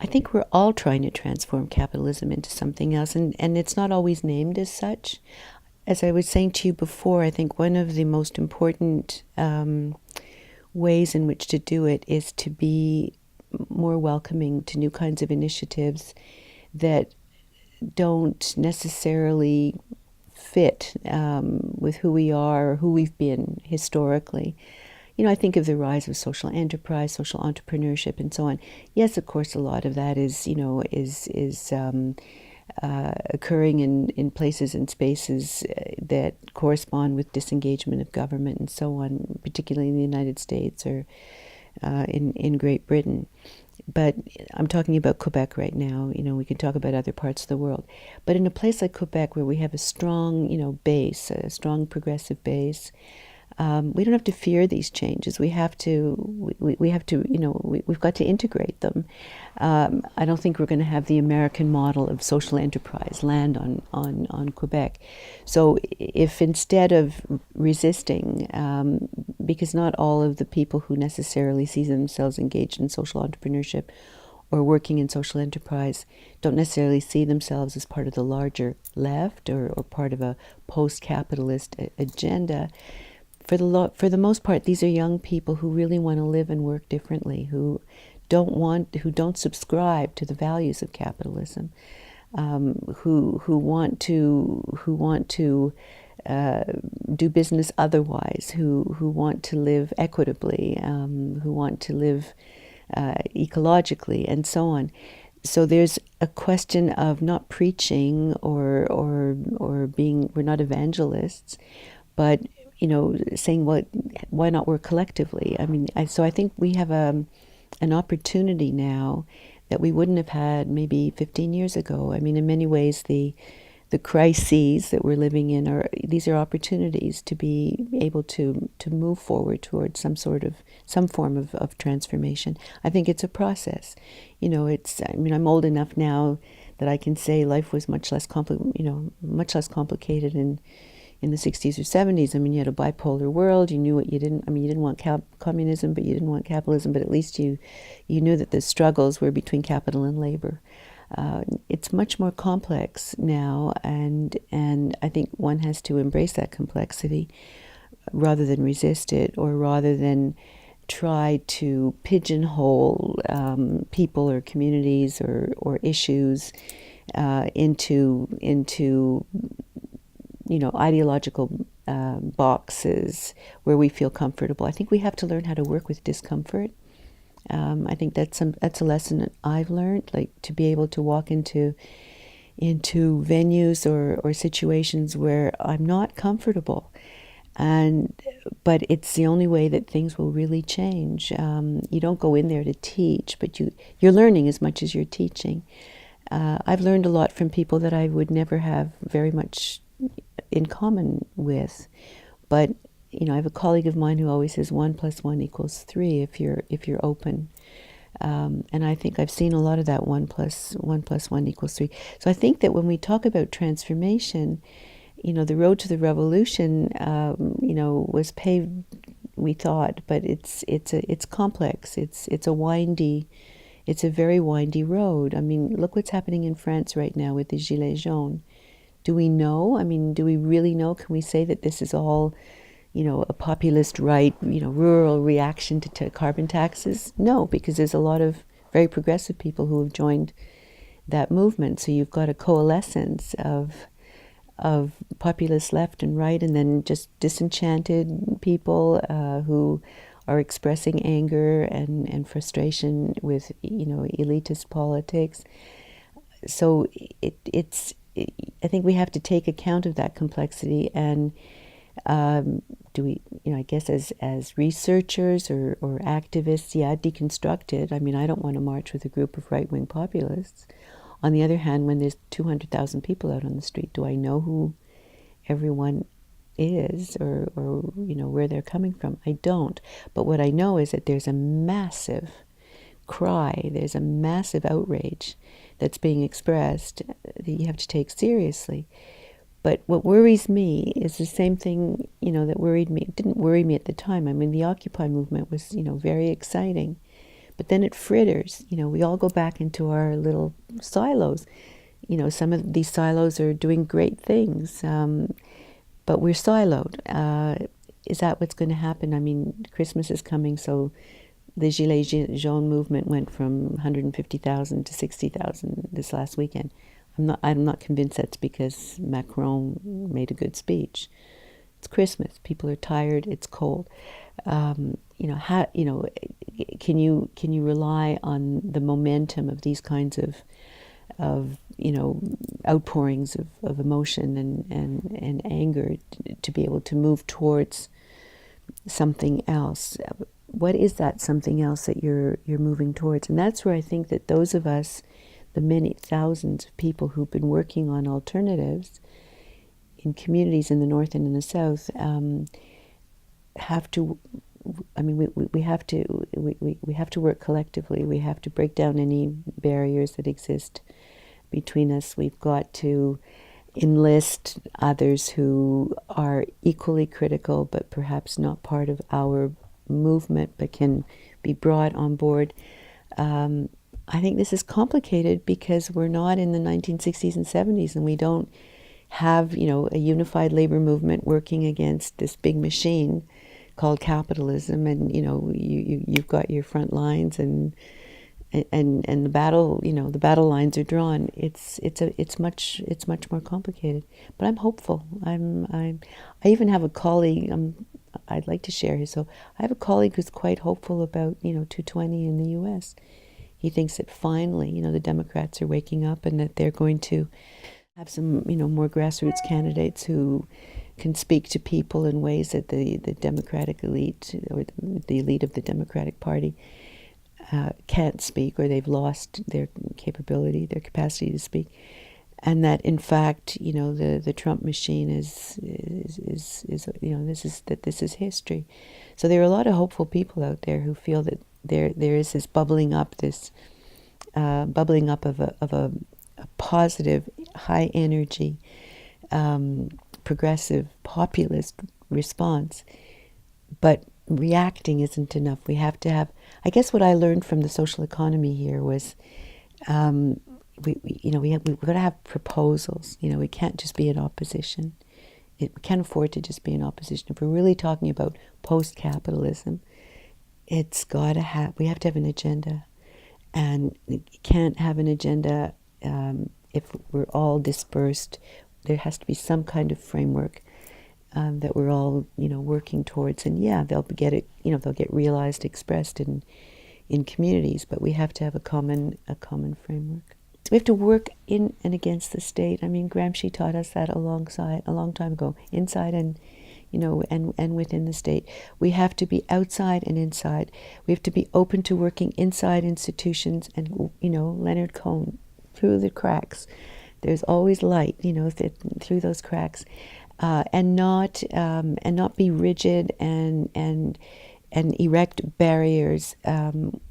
I think we're all trying to transform capitalism into something else, and it's not always named as such. As I was saying to you before, I think one of the most important ways in which to do it is to be more welcoming to new kinds of initiatives that don't necessarily fit with who we are or who we've been historically. I think of the rise of social enterprise, social entrepreneurship, and so on. Yes, of course, a lot of that is occurring in places and spaces that correspond with disengagement of government and so on, particularly in the United States or in Great Britain. But I'm talking about Quebec right now. We can talk about other parts of the world. But in a place like Quebec, where we have a strong, base, a strong progressive base, we don't have to fear these changes. We have to, we have to, we've got to integrate them. I don't think we're going to have the American model of social enterprise land on Quebec. So if instead of resisting, because not all of the people who necessarily see themselves engaged in social entrepreneurship or working in social enterprise don't necessarily see themselves as part of the larger left or part of a post-capitalist agenda. For the most part, these are young people who really want to live and work differently, who don't subscribe to the values of capitalism, who want to do business otherwise, who want to live equitably, who want to live ecologically, and so on. So there's a question of not preaching or being, we're not evangelists, but saying why not work collectively? I mean, so I think we have an opportunity now that we wouldn't have had maybe 15 years ago. I mean, in many ways, the crises that we're living in these are opportunities to be able to move forward towards some form of transformation. I think it's a process. I'm old enough now that I can say life was much less complicated in the 60s or 70s. I mean, you had a bipolar world. You knew what you didn't. I mean, you didn't want communism, but you didn't want capitalism. But at least you knew that the struggles were between capital and labor. It's much more complex now, and I think one has to embrace that complexity rather than resist it, or rather than try to pigeonhole people or communities or issues into ideological boxes where we feel comfortable. I think we have to learn how to work with discomfort. I think that's a lesson that I've learned, like to be able to walk into venues or situations where I'm not comfortable, but it's the only way that things will really change. You don't go in there to teach, but you're learning as much as you're teaching. I've learned a lot from people that I would never have very much in common with, but I have a colleague of mine who always says 1 + 1 = 3 if you're open, and I think I've seen a lot of that 1 + 1 = 3. So I think that when we talk about transformation, the road to the revolution, was paved, we thought, but it's complex. It's a very windy road. I mean, look what's happening in France right now with the Gilets jaunes. Do we know? I mean, do we really know? Can we say that this is all, a populist right, rural reaction to carbon taxes? No, because there's a lot of very progressive people who have joined that movement. So you've got a coalescence of populist left and right, and then just disenchanted people who are expressing anger and frustration with, elitist politics. So I think we have to take account of that complexity, and I guess as researchers or activists, deconstruct it. I mean, I don't want to march with a group of right-wing populists. On the other hand, when there's 200,000 people out on the street, do I know who everyone is or where they're coming from? I don't. But what I know is that there's a massive cry, there's a massive outrage that's being expressed that you have to take seriously. But what worries me is the same thing, that worried me. It didn't worry me at the time. I mean, the Occupy movement was, very exciting. But then it fritters. We all go back into our little silos. Some of these silos are doing great things, but we're siloed. Is that what's going to happen? I mean, Christmas is coming, so the Gilets jaunes movement went from 150,000 to 60,000 this last weekend. I'm not convinced that's because Macron made a good speech. It's Christmas. People are tired. It's cold. Can you rely on the momentum of these kinds of outpourings of emotion and anger to be able to move towards something else? What is that something else that you're moving towards? And that's where I think that those of us, the many thousands of people who've been working on alternatives in communities in the North and in the South, have to. I mean, we have to work collectively. We have to break down any barriers that exist between us. We've got to enlist others who are equally critical, but perhaps not part of our movement, but can be brought on board. I think this is complicated because we're not in the 1960s and 70s, and we don't have, a unified labor movement working against this big machine called capitalism. And you've got your front lines, and the battle, the battle lines are drawn. It's much more complicated. But I'm hopeful. I even have a colleague. I'd like to share his. So I have a colleague who's quite hopeful about 220 in the U.S. He thinks that finally, the Democrats are waking up and that they're going to have some, more grassroots candidates who can speak to people in ways that the Democratic elite or the elite of the Democratic Party can't speak, or they've lost their capability, their capacity to speak, and that in fact, the Trump machine is this is history. So there are a lot of hopeful people out there who feel that there is this bubbling up of a positive, high energy, progressive, populist response. But reacting isn't enough. We have to have. I guess what I learned from the social economy here was, we've got to have proposals. We can't just be in opposition. We can't afford to just be in opposition. If we're really talking about post-capitalism, we have to have an agenda, and you can't have an agenda if we're all dispersed. There has to be some kind of framework that we're all, working towards. And they'll get it. They'll get realized, expressed in communities. But we have to have a common framework. We have to work in and against the state. I mean, Gramsci taught us that a long time ago, inside and within the state. We have to be outside and inside. We have to be open to working inside institutions, and Leonard Cohen, through the cracks. There's always light, through those cracks, and not be rigid and erect barriers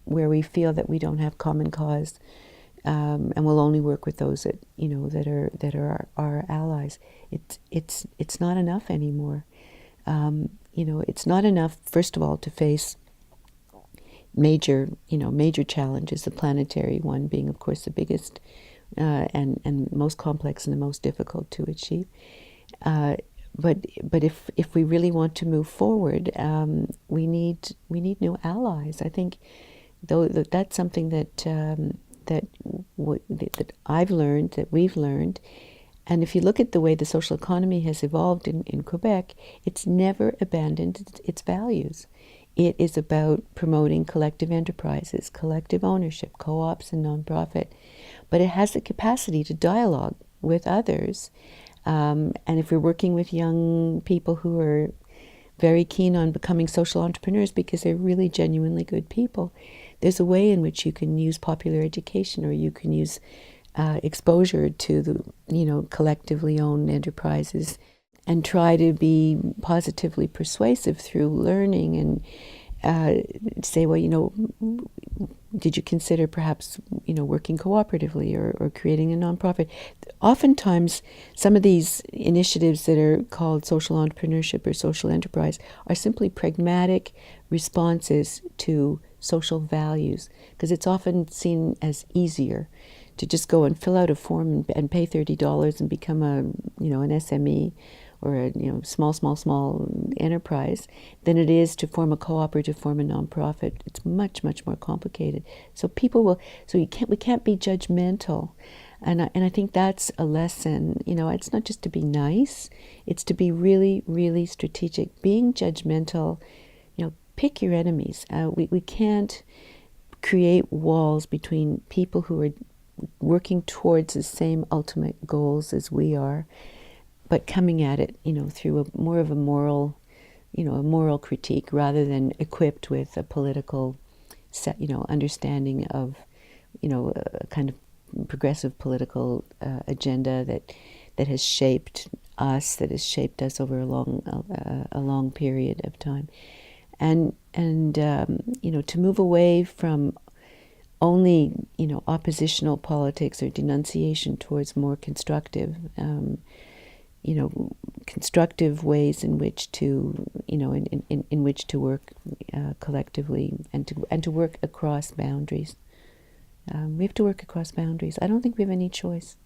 where we feel that we don't have common cause, and we'll only work with those that that are our allies. It's not enough anymore. It's not enough, first of all, to face major challenges, the planetary one being, of course, the biggest and most complex and the most difficult to achieve. But if we really want to move forward, we need new allies. I think, though, that's something that I've learned, that we've learned. And if you look at the way the social economy has evolved in Quebec, it's never abandoned its values. It is about promoting collective enterprises, collective ownership, co-ops and nonprofit. But it has the capacity to dialogue with others. And if we're working with young people who are very keen on becoming social entrepreneurs because they're really genuinely good people, there's a way in which you can use popular education, or you can use exposure to the collectively owned enterprises, and try to be positively persuasive through learning, and say, well, did you consider perhaps working cooperatively or creating a nonprofit? Oftentimes, some of these initiatives that are called social entrepreneurship or social enterprise are simply pragmatic responses to social values, because it's often seen as easier to just go and fill out a form and pay $30 and become an SME or a small enterprise than it is to form a co-op or to form a nonprofit. It's much more complicated. So we can't be judgmental, and I think that's a lesson. It's not just to be nice; it's to be really strategic. Being judgmental, pick your enemies. We can't create walls between people who are working towards the same ultimate goals as we are, but coming at it, through more of a moral critique rather than equipped with a political understanding of, a kind of progressive political agenda that has shaped us, over a long period of time, and to move away from only oppositional politics or denunciation towards more constructive constructive ways in which to in which to work collectively and to work across boundaries. We have to work across boundaries. I don't think we have any choice.